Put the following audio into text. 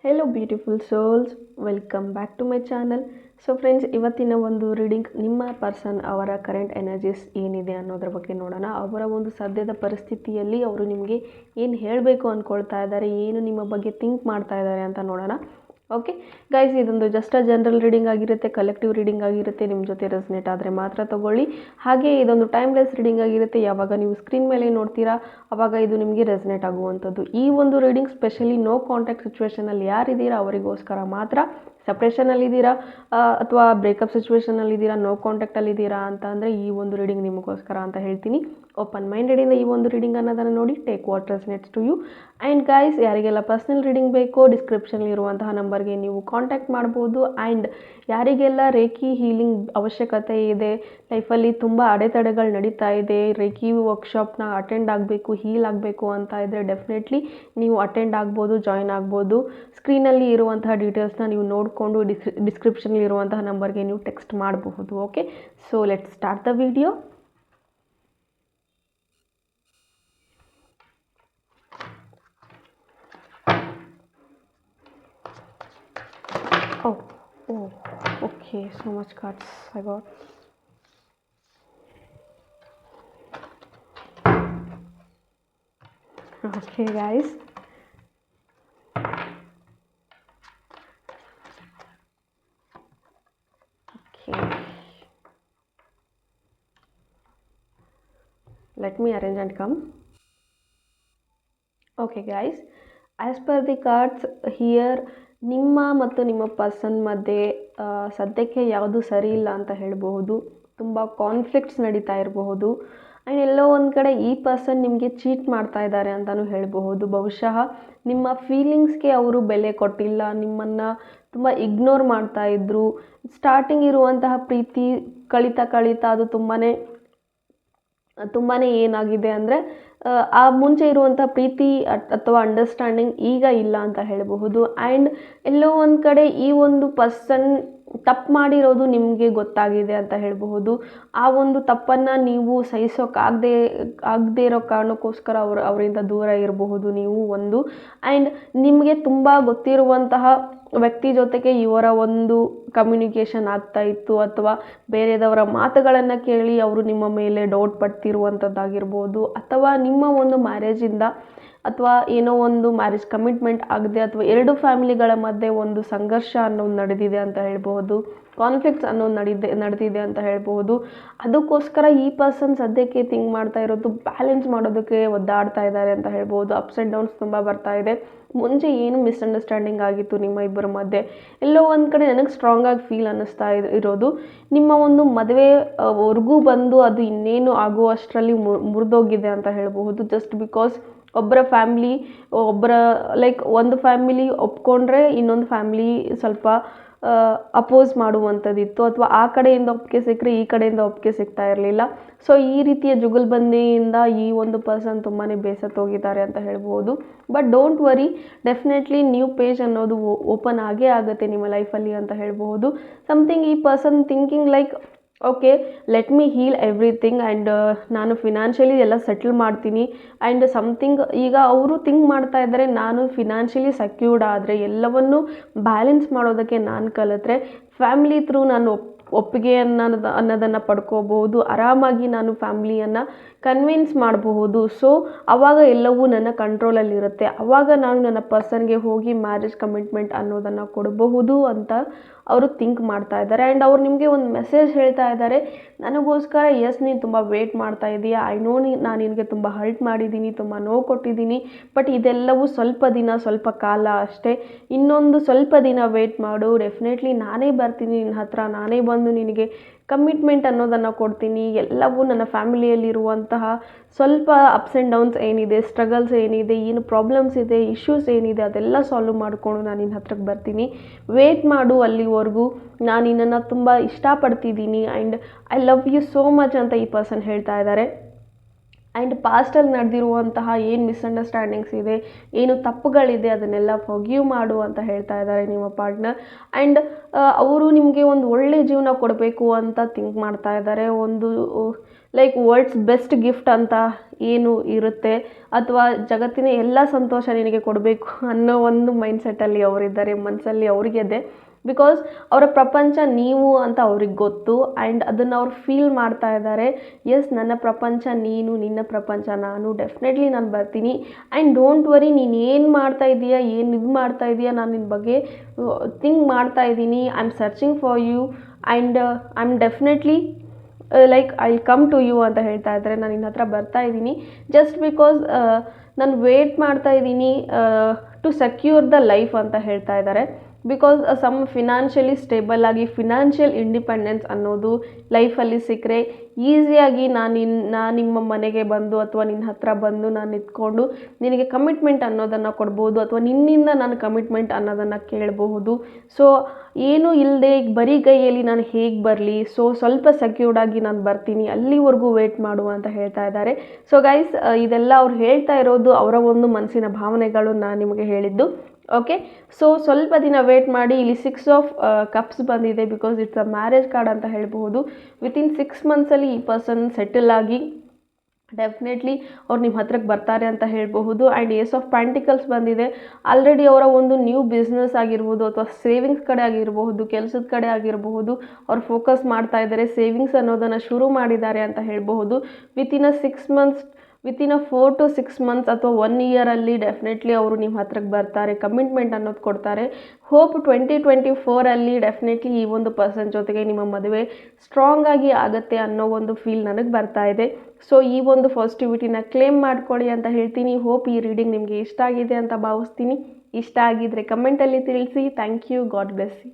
Hello beautiful souls, welcome back to my channel. So friends, ಇವತ್ತಿನ ಒಂದು reading ನಿಮ್ಮ person ಅವರ ಕರೆಂಟ್ ಎನರ್ಜೀಸ್ ಏನಿದೆ ಅನ್ನೋದ್ರ ಬಗ್ಗೆ ನೋಡೋಣ. ಅವರ ಒಂದು ಸದ್ಯದ ಪರಿಸ್ಥಿತಿಯಲ್ಲಿ ಅವರು ನಿಮಗೆ ಏನು ಹೇಳಬೇಕು ಅಂದ್ಕೊಳ್ತಾ ಇದ್ದಾರೆ, ಏನು ನಿಮ್ಮ ಬಗ್ಗೆ ಥಿಂಕ್ ಮಾಡ್ತಾ ಇದ್ದಾರೆ ಅಂತ ನೋಡೋಣ. ಓಕೆ ಗೈಸ್, ಇದೊಂದು ಜಸ್ಟ್ ಜನರಲ್ ರೀಡಿಂಗ್ ಆಗಿರುತ್ತೆ, ಕಲೆಕ್ಟಿವ್ ರೀಡಿಂಗ್ ಆಗಿರುತ್ತೆ. ನಿಮ್ಮ ಜೊತೆ ರೆಸನೇಟ್ ಆದರೆ ಮಾತ್ರ ತಗೊಳ್ಳಿ. ಹಾಗೆ ಇದೊಂದು ಟೈಮ್ಲೆಸ್ ರೀಡಿಂಗ್ ಆಗಿರುತ್ತೆ. ಯಾವಾಗ ನೀವು ಸ್ಕ್ರೀನ್ ಮೇಲೆ ನೋಡ್ತೀರಾ ಆವಾಗ ಇದು ನಿಮಗೆ ರೆಸನೇಟ್ ಆಗುವಂಥದ್ದು. ಈ ಒಂದು ರೀಡಿಂಗ್ ಸ್ಪೆಷಲಿ ನೋ ಕಾಂಟ್ಯಾಕ್ಟ್ ಸಿಚುವೇಷನಲ್ಲಿ ಯಾರಿದ್ದೀರಾ ಅವರಿಗೋಸ್ಕರ ಮಾತ್ರ. ಸಪ್ರೇಷನಲ್ಲಿದ್ದೀರಾ ಅಥವಾ ಬ್ರೇಕಪ್ ಸಿಚುವೇಷನಲ್ಲಿದ್ದೀರಾ, ನೋ ಕಾಂಟ್ಯಾಕ್ಟಲ್ಲಿದ್ದೀರಾ ಅಂತ ಅಂದರೆ ಈ ಒಂದು ರೀಡಿಂಗ್ ನಿಮಗೋಸ್ಕರ ಅಂತ ಹೇಳ್ತೀನಿ. ಓಪನ್ ಮೈಂಡೆಡಿಂದ ಈ ಒಂದು ರೀಡಿಂಗ್ ಅನ್ನೋದನ್ನು ನೋಡಿ take what resonates to you. And guys, ಯಾರಿಗೆಲ್ಲ ಪರ್ಸ್ನಲ್ ರೀಡಿಂಗ್ ಬೇಕೋ ಡಿಸ್ಕ್ರಿಪ್ಷನಲ್ಲಿ ಇರುವಂತಹ ನಂಬರ್ಗೆ ನೀವು ಕಾಂಟ್ಯಾಕ್ಟ್ ಮಾಡ್ಬೋದು. ಆ್ಯಂಡ್ ಯಾರಿಗೆಲ್ಲ ರೇಖಿ ಹೀಲಿಂಗ್ ಅವಶ್ಯಕತೆ ಇದೆ, ಲೈಫಲ್ಲಿ ತುಂಬ ಅಡೆತಡೆಗಳು ನಡೀತಾ ಇದೆ, ರೇಖಿ ವರ್ಕ್ಶಾಪ್ನ ಅಟೆಂಡ್ ಆಗಬೇಕು, ಹೀಲ್ ಆಗಬೇಕು ಅಂತ ಇದ್ದರೆ ಡೆಫಿನೆಟ್ಲಿ ನೀವು ಅಟೆಂಡ್ ಆಗ್ಬೋದು, ಜಾಯ್ನ್ ಆಗ್ಬೋದು. ಸ್ಕ್ರೀನಲ್ಲಿ ಇರುವಂತಹ ಡೀಟೇಲ್ಸ್ನ ನೀವು ನೋಡಿಕೊಂಡು ಡಿಸ್ಕ್ರಿಪ್ಷನಲ್ಲಿ ಇರುವಂತಹ ನಂಬರ್ಗೆ ನೀವು ಟೆಕ್ಸ್ಟ್ ಮಾಡಬಹುದು. Okay, so let's start the video. Oh, okay, so much cards I got. Okay guys, okay, let me arrange and come. Okay guys, as per the cards here, ನಿಮ್ಮ ಮತ್ತು ನಿಮ್ಮ ಪರ್ಸನ್ ಮಧ್ಯೆ ಸದ್ಯಕ್ಕೆ ಯಾವುದು ಸರಿ ಇಲ್ಲ ಅಂತ ಹೇಳಬಹುದು. ತುಂಬ ಕಾನ್ಫ್ಲಿಕ್ಟ್ಸ್ ನಡೀತಾ ಇರಬಹುದು. ಆ್ಯಂಡ್ ಎಲ್ಲೋ ಒಂದು ಕಡೆ ಈ ಪರ್ಸನ್ ನಿಮಗೆ ಚೀಟ್ ಮಾಡ್ತಾ ಇದ್ದಾರೆ ಅಂತಲೂ ಹೇಳಬಹುದು. ಬಹುಶಃ ನಿಮ್ಮ ಫೀಲಿಂಗ್ಸ್ಗೆ ಅವರು ಬೆಲೆ ಕೊಟ್ಟಿಲ್ಲ, ನಿಮ್ಮನ್ನು ತುಂಬ ಇಗ್ನೋರ್ ಮಾಡ್ತಾ ಇದ್ದರು. ಸ್ಟಾರ್ಟಿಂಗ್ ಇರುವಂತಹ ಪ್ರೀತಿ ಕಳೀತಾ ಅದು ತುಂಬಾ ಏನಾಗಿದೆ ಅಂದರೆ ಆ ಮುಂಚೆ ಇರುವಂಥ ಪ್ರೀತಿ ಅಥವಾ ಅಂಡರ್ಸ್ಟ್ಯಾಂಡಿಂಗ್ ಈಗ ಇಲ್ಲ ಅಂತ ಹೇಳಬಹುದು. ಆ್ಯಂಡ್ ಎಲ್ಲೋ ಒಂದು ಕಡೆ ಈ ಒಂದು ಪರ್ಸನ್ ತಪ್ಪು ಮಾಡಿರೋದು ನಿಮಗೆ ಗೊತ್ತಾಗಿದೆ ಅಂತ ಹೇಳಬಹುದು. ಆ ಒಂದು ತಪ್ಪನ್ನು ನೀವು ಆಗದೇ ಇರೋ ಕಾರಣಕ್ಕೋಸ್ಕರ ಅವರಿಂದ ದೂರ ಇರಬಹುದು ನೀವು ಒಂದು. ಆ್ಯಂಡ್ ನಿಮಗೆ ತುಂಬ ಗೊತ್ತಿರುವಂತಹ ವ್ಯಕ್ತಿ ಜೊತೆಗೆ ಇವರ ಒಂದು ಕಮ್ಯುನಿಕೇಷನ್ ಆಗ್ತಾ ಇತ್ತು, ಅಥವಾ ಬೇರೆದವರ ಮಾತುಗಳನ್ನು ಕೇಳಿ ಅವರು ನಿಮ್ಮ ಮೇಲೆ ಡೌಟ್ ಪಡ್ತಿರುವಂಥದ್ದಾಗಿರ್ಬೋದು, ಅಥವಾ ನಿಮ್ಮ ಒಂದು ಮ್ಯಾರೇಜಿಂದ ಅಥವಾ ಏನೋ ಒಂದು ಮ್ಯಾರೇಜ್ ಕಮಿಟ್ಮೆಂಟ್ ಆಗದೆ ಅಥವಾ ಎರಡು ಫ್ಯಾಮಿಲಿಗಳ ಮಧ್ಯೆ ಒಂದು ಸಂಘರ್ಷ ಅನ್ನೋದು ನಡೆದಿದೆ ಅಂತ ಹೇಳ್ಬೋದು, ಕಾನ್ಫ್ಲಿಕ್ಟ್ಸ್ ಅನ್ನೋದು ನಡೆದಿದೆ ಅಂತ ಹೇಳ್ಬೋದು. ಅದಕ್ಕೋಸ್ಕರ ಈ ಪರ್ಸನ್ ಸದ್ಯಕ್ಕೆ ಥಿಂಕ್ ಮಾಡ್ತಾ ಇರೋದು ಬ್ಯಾಲೆನ್ಸ್ ಮಾಡೋದಕ್ಕೆ ಒದ್ದಾಡ್ತಾ ಇದ್ದಾರೆ ಅಂತ ಹೇಳ್ಬೋದು. ಅಪ್ಸ್ ಆ್ಯಂಡ್ ಡೌನ್ಸ್ ತುಂಬ ಬರ್ತಾ ಇದೆ. ಮುಂಚೆ ಏನು ಮಿಸ್ಅಂಡರ್ಸ್ಟ್ಯಾಂಡಿಂಗ್ ಆಗಿತ್ತು ನಿಮ್ಮ ಇಬ್ಬರ ಮಧ್ಯೆ, ಎಲ್ಲೋ ಒಂದು ಕಡೆ ನನಗೆ ಸ್ಟ್ರಾಂಗಾಗಿ ಫೀಲ್ ಅನ್ನಿಸ್ತಾ ಇರೋದು ನಿಮ್ಮ ಒಂದು ಮದುವೆವರೆಗೂ ಬಂದು ಅದು ಇನ್ನೇನು ಆಗುವಷ್ಟರಲ್ಲಿ ಮುರಿದೋಗಿದೆ ಅಂತ ಹೇಳಬಹುದು. ಜಸ್ಟ್ ಬಿಕಾಸ್ ಒಂದು ಫ್ಯಾಮಿಲಿ ಒಪ್ಕೊಂಡ್ರೆ ಇನ್ನೊಂದು ಫ್ಯಾಮಿಲಿ ಸ್ವಲ್ಪ ಅಪೋಸ್ ಮಾಡುವಂಥದ್ದಿತ್ತು, ಅಥವಾ ಆ ಕಡೆಯಿಂದ ಒಪ್ಪಿಗೆ ಸಿಕ್ಕರೆ ಈ ಕಡೆಯಿಂದ ಒಪ್ಪಿಗೆ ಸಿಗ್ತಾ ಇರಲಿಲ್ಲ. ಸೊ ಈ ರೀತಿಯ ಜುಗಲ್ಬಂದಿಯಿಂದ ಈ ಒಂದು ಪರ್ಸನ್ ತುಂಬಾ ಬೇಸತ್ತೋಗಿದ್ದಾರೆ ಅಂತ ಹೇಳ್ಬೋದು. But don't worry, definitely new page ಅನ್ನೋದು ಓಪನ್ ಆಗೇ ಆಗುತ್ತೆ ನಿಮ್ಮ ಲೈಫಲ್ಲಿ ಅಂತ ಹೇಳ್ಬೋದು. ಸಮಥಿಂಗ್ ಈ person thinking like okay, let me heal everything and ನಾನು ಫಿನಾನ್ಷಿಯಲಿ ಎಲ್ಲ ಸೆಟಲ್ ಮಾಡ್ತೀನಿ. ಆ್ಯಂಡ್ ಸಮಥಿಂಗ್ ಈಗ ಅವರು ಥಿಂಕ್ ಮಾಡ್ತಾ ಇದ್ದಾರೆ, ನಾನು ಫಿನಾನ್ಷಿಯಲಿ ಸೆಕ್ಯೂರ್ಡ್ ಆದರೆ, ಎಲ್ಲವನ್ನು ಬ್ಯಾಲೆನ್ಸ್ ಮಾಡೋದಕ್ಕೆ ನಾನು ಕಲಿತ್ರೆ ಫ್ಯಾಮಿಲಿ ಥ್ರೂ ನಾನು ಒಪ್ಪಿಗೆ ಅನ್ನೋದನ್ನು ಪಡ್ಕೋಬಹುದು, ಆರಾಮಾಗಿ ನಾನು ಫ್ಯಾಮಿಲಿಯನ್ನು ಕನ್ವಿನ್ಸ್ ಮಾಡಬಹುದು. ಸೊ ಆವಾಗ ಎಲ್ಲವೂ ನನ್ನ ಕಂಟ್ರೋಲಲ್ಲಿರುತ್ತೆ, ಆವಾಗ ನಾನು ನನ್ನ ಪರ್ಸನ್ಗೆ ಹೋಗಿ ಮ್ಯಾರೇಜ್ ಕಮಿಟ್ಮೆಂಟ್ ಅನ್ನೋದನ್ನು ಕೊಡಬಹುದು ಅಂತ ಅವರು ಥಿಂಕ್ ಮಾಡ್ತಾ ಇದ್ದಾರೆ. ಆ್ಯಂಡ್ ಅವ್ರು ನಿಮಗೆ ಒಂದು ಮೆಸೇಜ್ ಹೇಳ್ತಾ ಇದ್ದಾರೆ, ನನಗೋಸ್ಕರ ನೀನು ತುಂಬ ವೇಟ್ ಮಾಡ್ತಾ ಇದೀಯಾ, ಐ ನೋ ನಾನು ನಿನಗೆ ತುಂಬ ಹರ್ಟ್ ಮಾಡಿದ್ದೀನಿ, ತುಂಬ ನೋವು ಕೊಟ್ಟಿದ್ದೀನಿ, ಬಟ್ ಇದೆಲ್ಲವೂ ಸ್ವಲ್ಪ ಕಾಲ ಅಷ್ಟೇ, ಇನ್ನೊಂದು ಸ್ವಲ್ಪ ದಿನ ವೇಟ್ ಮಾಡು, ಡೆಫಿನೆಟ್ಲಿ ನಾನೇ ಬರ್ತೀನಿ ನಿನ್ನ ಹತ್ರ, ನಾನೇ ಬಂದು ನಿನಗೆ ಕಮಿಟ್ಮೆಂಟ್ ಅನ್ನೋದನ್ನು ಕೊಡ್ತೀನಿ. ಎಲ್ಲವೂ ನನ್ನ ಫ್ಯಾಮಿಲಿಯಲ್ಲಿರುವಂತಹ ಸ್ವಲ್ಪ ಅಪ್ಸ್ ಆ್ಯಂಡ್ ಡೌನ್ಸ್ ಏನಿದೆ, ಸ್ಟ್ರಗಲ್ಸ್ ಏನಿದೆ, ಏನು ಪ್ರಾಬ್ಲಮ್ಸ್ ಇದೆ, ಇಶ್ಯೂಸ್ ಏನಿದೆ ಅದೆಲ್ಲ ಸಾಲ್ವ್ ಮಾಡಿಕೊಂಡು ನಾನು ನಿನ್ನ ಹತ್ರಕ್ಕೆ ಬರ್ತೀನಿ, ವೇಟ್ ಮಾಡು, ಅಲ್ಲಿವರೆಗೂ ನಾನು ನಿನ್ನನ್ನು ತುಂಬ ಇಷ್ಟಪಡ್ತಿದ್ದೀನಿ and I love you so much ಅಂತ ಈ ಪರ್ಸನ್ ಹೇಳ್ತಾ ಇದ್ದಾರೆ. ಆ್ಯಂಡ್ ಪಾಸ್ಟಲ್ಲಿ ನಡೆದಿರುವಂತಹ ಏನು ಮಿಸ್ಅಂಡರ್ಸ್ಟ್ಯಾಂಡಿಂಗ್ಸ್ ಇದೆ, ಏನು ತಪ್ಪುಗಳಿದೆ ಅದನ್ನೆಲ್ಲ ಫಾರ್ಗಿವ್ ಮಾಡು ಅಂತ ಹೇಳ್ತಾ ಇದ್ದಾರೆ ನಿಮ್ಮ ಪಾರ್ಟ್ನರ್. ಆ್ಯಂಡ್ ಅವರು ನಿಮಗೆ ಒಂದು ಒಳ್ಳೆಯ ಜೀವನ ಕೊಡಬೇಕು ಅಂತ ಥಿಂಕ್ ಮಾಡ್ತಾ ಇದ್ದಾರೆ. ಒಂದು ಲೈಕ್ ವರ್ಲ್ಡ್ಸ್ ಬೆಸ್ಟ್ ಗಿಫ್ಟ್ ಅಂತ ಏನು ಇರುತ್ತೆ, ಅಥವಾ ಜಗತ್ತಿನ ಎಲ್ಲ ಸಂತೋಷ ನಿನಗೆ ಕೊಡಬೇಕು ಅನ್ನೋ ಒಂದು ಮೈಂಡ್ಸೆಟ್ಟಲ್ಲಿ ಅವರಿದ್ದಾರೆ. ಮನಸ್ಸಲ್ಲಿ ಅವರಿಗಿದೆ, ಬಿಕಾಸ್ ಅವರ ಪ್ರಪಂಚ ನೀವು ಅಂತ ಅವ್ರಿಗೆ ಗೊತ್ತು. ಆ್ಯಂಡ್ ಅದನ್ನು ಅವ್ರು ಫೀಲ್ ಮಾಡ್ತಾ ಇದ್ದಾರೆ. ಎಸ್, ನನ್ನ ಪ್ರಪಂಚ ನೀನು, ನಿನ್ನ ಪ್ರಪಂಚ ನಾನು, ಡೆಫಿನೆಟ್ಲಿ ನಾನು ಬರ್ತೀನಿ. ಆ್ಯಂಡ್ ಡೋಂಟ್ ವರಿ, ನೀನು ಏನು ಮಾಡ್ತಾ ಇದೀಯಾ, ಏನು ಇದು ಮಾಡ್ತಾ ಇದೀಯಾ, ನಾನು ನಿನ್ನ ಬಗ್ಗೆ ಥಿಂಕ್ ಮಾಡ್ತಾ ಇದ್ದೀನಿ. I am searching for you and I am definitely like I come to you ಅಂತ ಹೇಳ್ತಾ ಇದ್ದಾರೆ. ನಾನು ನಿನ್ನ ಹತ್ರ ಬರ್ತಾ ಇದ್ದೀನಿ ಜಸ್ಟ್ ಬಿಕಾಸ್ ನಾನು ವೇಟ್ ಮಾಡ್ತಾ ಇದ್ದೀನಿ ಟು ಸೆಕ್ಯೂರ್ ದ ಲೈಫ್ ಅಂತ ಹೇಳ್ತಾ ಇದ್ದಾರೆ. ಬಿಕಾಸ್ ಸಮ್ ಫಿನಾನ್ಷಿಯಲಿ ಸ್ಟೇಬಲ್ ಆಗಿ ಫಿನಾನ್ಷಿಯಲ್ ಇಂಡಿಪೆಂಡೆನ್ಸ್ ಅನ್ನೋದು ಲೈಫಲ್ಲಿ ಸಿಕ್ಕರೆ ಈಸಿಯಾಗಿ ನಾನು ನಿಮ್ಮ ಮನೆಗೆ ಬಂದು ಅಥವಾ ನಿನ್ನ ಹತ್ರ ಬಂದು ನಾನು ನಿಂತ್ಕೊಂಡು ನಿನಗೆ ಕಮಿಟ್ಮೆಂಟ್ ಅನ್ನೋದನ್ನು ಕೊಡ್ಬೋದು, ಅಥವಾ ನಿನ್ನಿಂದ ನಾನು ಕಮಿಟ್ಮೆಂಟ್ ಅನ್ನೋದನ್ನು ಕೇಳಬಹುದು. ಸೊ ಏನೂ ಇಲ್ಲದೆ ಈಗ ಬರೀ ಕೈಯಲ್ಲಿ ನಾನು ಹೇಗೆ ಬರಲಿ, ಸೊ ಸ್ವಲ್ಪ ಸೆಕ್ಯೂರ್ಡಾಗಿ ನಾನು ಬರ್ತೀನಿ, ಅಲ್ಲಿವರೆಗೂ ವೇಟ್ ಮಾಡು ಅಂತ ಹೇಳ್ತಾ ಇದ್ದಾರೆ. ಸೊ ಗೈಸ್, ಇದೆಲ್ಲ ಅವ್ರು ಹೇಳ್ತಾ ಇರೋದು ಅವರ ಒಂದು ಮನಸ್ಸಿನ ಭಾವನೆಗಳು, ನಾನು ನಿಮಗೆ ಹೇಳಿದ್ದು. ಓಕೆ, ಸೊ ಸ್ವಲ್ಪ ದಿನ ವೇಟ್ ಮಾಡಿ. ಇಲ್ಲಿ 6 ಆಫ್ ಕಪ್ಸ್ ಬಂದಿದೆ, because it's a marriage card ಅಂತ ಹೇಳ್ಬೋದು. ವಿತಿನ್ 6 ಮಂತ್ಸಲ್ಲಿ ಈ ಪರ್ಸನ್ ಸೆಟಲ್ ಆಗಿ ಡೆಫಿನೆಟ್ಲಿ ಅವ್ರು ನಿಮ್ಮ ಹತ್ರಕ್ಕೆ ಬರ್ತಾರೆ ಅಂತ ಹೇಳಬಹುದು. ಆ್ಯಂಡ್ ಏಸ್ ಆಫ್ ಪ್ಯಾಂಟಿಕಲ್ಸ್ ಬಂದಿದೆ. ಆಲ್ರೆಡಿ ಅವರ ಒಂದು ನ್ಯೂ ಬಿಸ್ನೆಸ್ ಆಗಿರ್ಬೋದು, ಅಥವಾ ಸೇವಿಂಗ್ಸ್ ಕಡೆ ಆಗಿರಬಹುದು, ಕೆಲಸದ ಕಡೆ ಆಗಿರಬಹುದು, ಅವ್ರು ಫೋಕಸ್ ಮಾಡ್ತಾ ಇದ್ದಾರೆ, ಸೇವಿಂಗ್ಸ್ ಅನ್ನೋದನ್ನು ಶುರು ಮಾಡಿದ್ದಾರೆ ಅಂತ ಹೇಳಬಹುದು. ವಿತಿನ್ ಅ 4 to 6 ಮಂತ್ಸ್ ಅಥವಾ 1 ಇಯರಲ್ಲಿ ಡೆಫಿನೆಟ್ಲಿ ಅವರು ನಿಮ್ಮ ಹತ್ರಕ್ಕೆ ಬರ್ತಾರೆ, ಕಮಿಟ್ಮೆಂಟ್ ಅನ್ನೋದು ಕೊಡ್ತಾರೆ. ಹೋಪ್ 2024ಅಲ್ಲಿ ಡೆಫಿನೆಟ್ಲಿ ಈ ಒಂದು ಪರ್ಸನ್ ಜೊತೆಗೆ ನಿಮ್ಮ ಮದುವೆ ಸ್ಟ್ರಾಂಗ್ ಆಗಿ ಆಗುತ್ತೆ ಅನ್ನೋ ಒಂದು ಫೀಲ್ ನನಗೆ ಬರ್ತಾ ಇದೆ. ಸೊ ಈ ಒಂದು ಪಾಸಿಟಿವಿಟಿನ ಕ್ಲೇಮ್ ಮಾಡ್ಕೊಳ್ಳಿ ಅಂತ ಹೇಳ್ತೀನಿ. ಹೋಪ್ ಈ ರೀಡಿಂಗ್ ನಿಮಗೆ ಇಷ್ಟ ಆಗಿದೆ ಅಂತ ಭಾವಿಸ್ತೀನಿ. ಇಷ್ಟ ಆಗಿದ್ದರೆ ಕಮೆಂಟಲ್ಲಿ ತಿಳಿಸಿ. Thank you. God bless you.